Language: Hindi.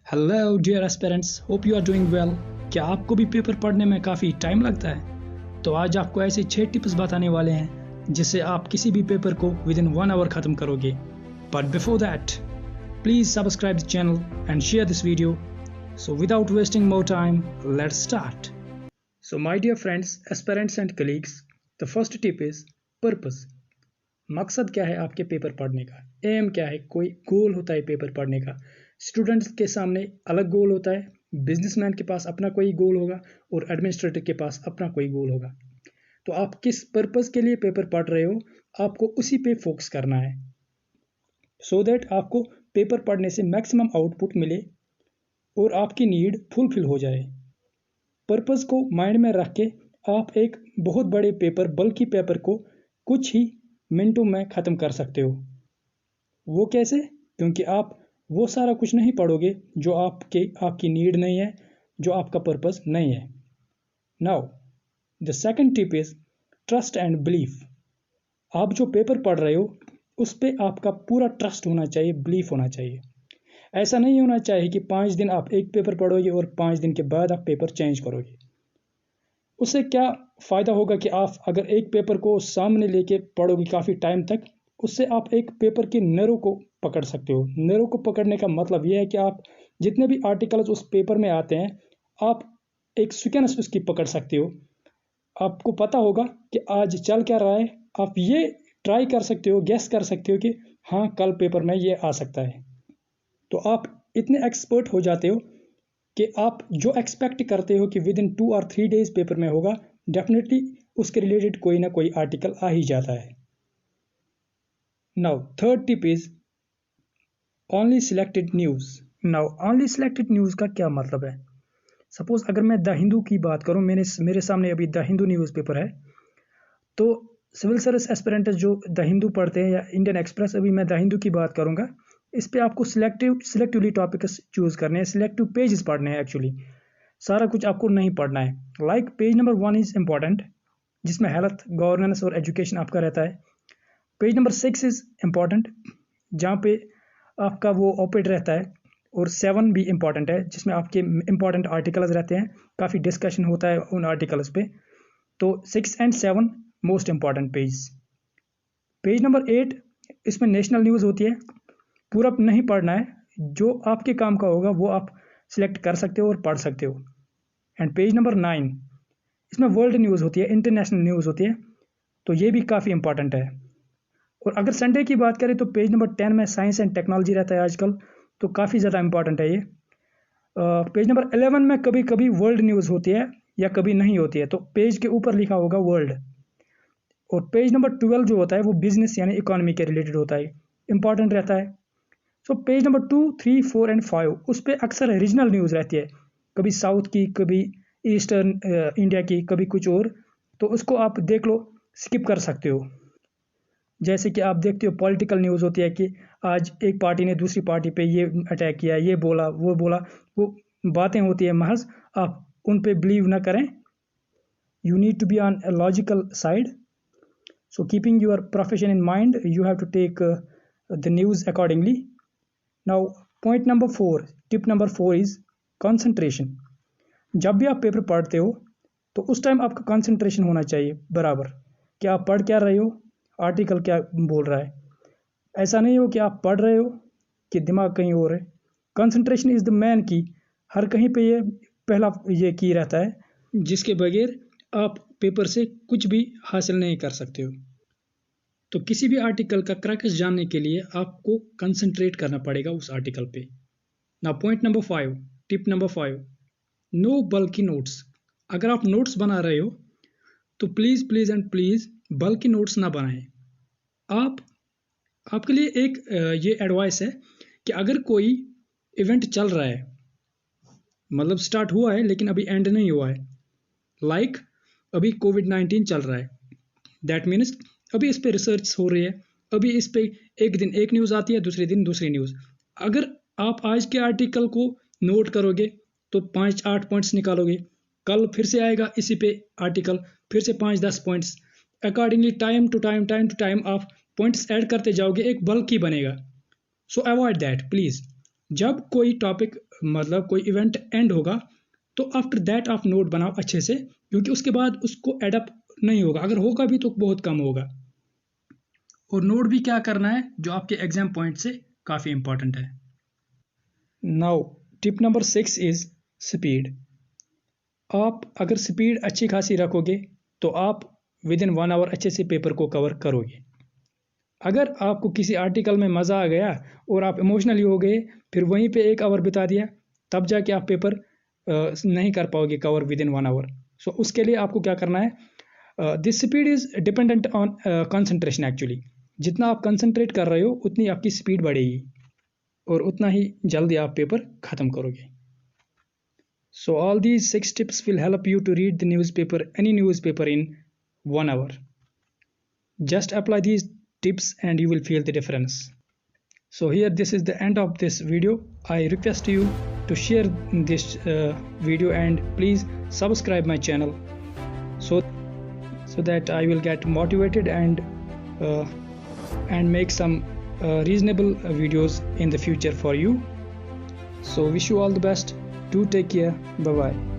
Hello dear aspirants, hope you are doing well. क्या आपको भी पेपर पढ़ने में काफ़ी टाइम लगता है? तो आज आपको ऐसे 6 टिप्स बताने वाले हैं जिससे आप किसी भी पेपर को विद इन 1 आवर ख़त्म करोगे। But before that, please subscribe the channel and share this video. So without wasting more time, let's start. So my dear friends, aspirants and colleagues, the first tip is purpose. मकसद क्या है आपके पेपर पढ़ने का? एम क्या है? कोई गोल होता है पेपर पढ़ने का। स्टूडेंट्स के सामने अलग गोल होता है, बिजनेसमैन के पास अपना कोई गोल होगा और एडमिनिस्ट्रेटर के पास अपना कोई गोल होगा। तो आप किस पर्पस के लिए पेपर पढ़ रहे हो, आपको उसी पे फोकस करना है सो दैट आपको पेपर पढ़ने से मैक्सिमम आउटपुट मिले और आपकी नीड फुलफिल हो जाए। पर्पस को माइंड में रख के आप एक बहुत बड़े पेपर, बल्कि पेपर को कुछ ही मिनटों में ख़त्म कर सकते हो। वो कैसे? क्योंकि आप वो सारा कुछ नहीं पढ़ोगे जो आपकी नीड नहीं है, जो आपका पर्पस नहीं है। Now the second tip is trust and belief. आप जो पेपर पढ़ रहे हो उस पर आपका पूरा ट्रस्ट होना चाहिए, बिलीफ होना चाहिए। ऐसा नहीं होना चाहिए कि 5 दिन आप एक पेपर पढ़ोगे और 5 दिन के बाद आप पेपर चेंज करोगे। उससे क्या फ़ायदा होगा कि आप अगर एक पेपर को सामने लेके पढ़ोगे काफ़ी टाइम तक, उससे आप एक पेपर के नरों को पकड़ सकते हो। नरों को पकड़ने का मतलब यह है कि आप जितने भी आर्टिकल्स उस पेपर में आते हैं, आप एक सिक्वेंस उसकी पकड़ सकते हो। आपको पता होगा कि आज चल क्या रहा है। आप ये ट्राई कर सकते हो, गेस कर सकते हो कि हाँ, कल पेपर में ये आ सकता है। तो आप इतने एक्सपर्ट हो जाते हो कि आप जो एक्सपेक्ट करते हो कि विद इन 2 और 3 डेज पेपर में होगा, डेफिनेटली उसके रिलेटेड कोई ना कोई आर्टिकल आ ही जाता है। Now third tip is only selected news. Now only selected news का क्या मतलब है? सपोज अगर मैं द हिंदू की बात करूं, मेरे सामने अभी द हिंदू न्यूज़पेपर है, तो सिविल सर्विस एस्पिरेंट्स जो द हिंदू पढ़ते हैं या इंडियन एक्सप्रेस, अभी मैं द हिंदू की बात करूंगा। इस पे आपको सिलेक्टिवली टॉपिक्स चूज करने हैं, सिलेक्टिव पेजेस पढ़ने हैं। एक्चुअली सारा कुछ आपको नहीं पढ़ना है। Like page number 1 is important, जिसमें हेल्थ, गवर्नेंस और एजुकेशन आपका रहता है। पेज नंबर 6 इज इम्पॉर्टेंट, जहाँ पे आपका वो ओपेड रहता है। और 7 भी इम्पॉर्टेंट है, जिसमें आपके इम्पॉर्टेंट आर्टिकल्स रहते हैं, काफ़ी डिस्कशन होता है उन आर्टिकल्स पे। तो 6 and 7 most important page. Page number 8, इसमें नेशनल न्यूज़ होती है। पूरा नहीं पढ़ना है, जो आपके काम का होगा वो आप सिलेक्ट कर सकते हो और पढ़ सकते हो। एंड पेज नंबर 9, इसमें वर्ल्ड न्यूज़ होती है, इंटरनेशनल न्यूज़ होती है, तो ये भी काफ़ी इंपॉर्टेंट है। और अगर संडे की बात करें तो पेज नंबर 10 में साइंस एंड टेक्नोलॉजी रहता है आजकल, तो काफ़ी ज़्यादा इंपॉर्टेंट है ये। पेज नंबर 11 में कभी कभी वर्ल्ड न्यूज़ होती है या कभी नहीं होती है, तो पेज के ऊपर लिखा होगा वर्ल्ड। और पेज नंबर 12 जो होता है वो बिजनेस यानी इकोनॉमी के रिलेटेड होता है, इंपॉर्टेंट रहता है। सो पेज नंबर 2, 3, 4 एंड 5, उस पर अक्सर रीजनल न्यूज़ रहती है, कभी साउथ की, कभी ईस्टर्न इंडिया की, कभी कुछ और। तो उसको आप देख लो, स्किप कर सकते हो। जैसे कि आप देखते हो पॉलिटिकल न्यूज़ होती है कि आज एक पार्टी ने दूसरी पार्टी पे ये अटैक किया, ये बोला, वो बोला, वो बातें होती है महज, आप उन पे बिलीव ना करें। You need to be on a logical side. So keeping your profession in mind, you have to take the news accordingly. Now point number 4, tip number 4 is concentration. जब भी आप पेपर पढ़ते हो तो उस टाइम आपका कंसंट्रेशन होना चाहिए बराबर, कि आप पढ़ क्या रहे हो, आर्टिकल क्या बोल रहा है। ऐसा नहीं हो कि आप पढ़ रहे हो कि दिमाग कहीं और है। कंसंट्रेशन इज़ द मैन की। हर कहीं पे ये पहला ये की रहता है, जिसके बगैर आप पेपर से कुछ भी हासिल नहीं कर सकते हो। तो किसी भी आर्टिकल का क्रक्स जानने के लिए आपको कंसंट्रेट करना पड़ेगा उस आर्टिकल पे। ना point number 5, tip number 5, no bulky notes. अगर आप नोट्स बना रहे हो तो please please and please bulky notes ना बनाएं। आपके लिए एक ये एडवाइस है कि अगर कोई इवेंट चल रहा है, मतलब स्टार्ट हुआ है लेकिन अभी एंड नहीं हुआ है, लाइक अभी कोविड-19 चल रहा है, दैट मीन्स अभी इस पे रिसर्च हो रही है, अभी इस पे एक दिन एक न्यूज़ आती है, दूसरे दिन दूसरी न्यूज़। अगर आप आज के आर्टिकल को नोट करोगे तो 5-8 पॉइंट्स निकालोगे, कल फिर से आएगा इसी पे आर्टिकल, फिर से 5-10 points, accordingly time to time आप पॉइंट्स ऐड करते जाओगे, एक बल्क ही बनेगा। So avoid that please. जब कोई टॉपिक मतलब कोई इवेंट एंड होगा तो आफ्टर दैट आप नोट बनाओ अच्छे से, क्योंकि उसके बाद उसको एडअप नहीं होगा, अगर होगा भी तो बहुत कम होगा। और नोट भी क्या करना है जो आपके एग्जाम पॉइंट से काफ़ी इंपॉर्टेंट है। Now tip number 6 is speed. आप अगर स्पीड अच्छी खासी रखोगे तो आप विद इन 1 आवर अच्छे से पेपर को कवर करोगे। अगर आपको किसी आर्टिकल में मज़ा आ गया और आप इमोशनली हो गए, फिर वहीं पे 1 आवर बिता दिया, तब जाके आप पेपर नहीं कर पाओगे कवर विद इन 1 आवर। सो उसके लिए आपको क्या करना है, this speed is dependent on concentration actually. जितना आप कंसंट्रेट कर रहे हो उतनी आपकी स्पीड बढ़ेगी और उतना ही जल्दी आप पेपर ख़त्म करोगे। So all these 6 tips will help you to read the newspaper, any newspaper in 1 hour. Just apply these tips and you will feel the difference. So here this is the end of this video. I request you to share this video and please subscribe my channel so that I will get motivated and make some reasonable videos in the future for you. So wish you all the best. Do take care. Bye bye.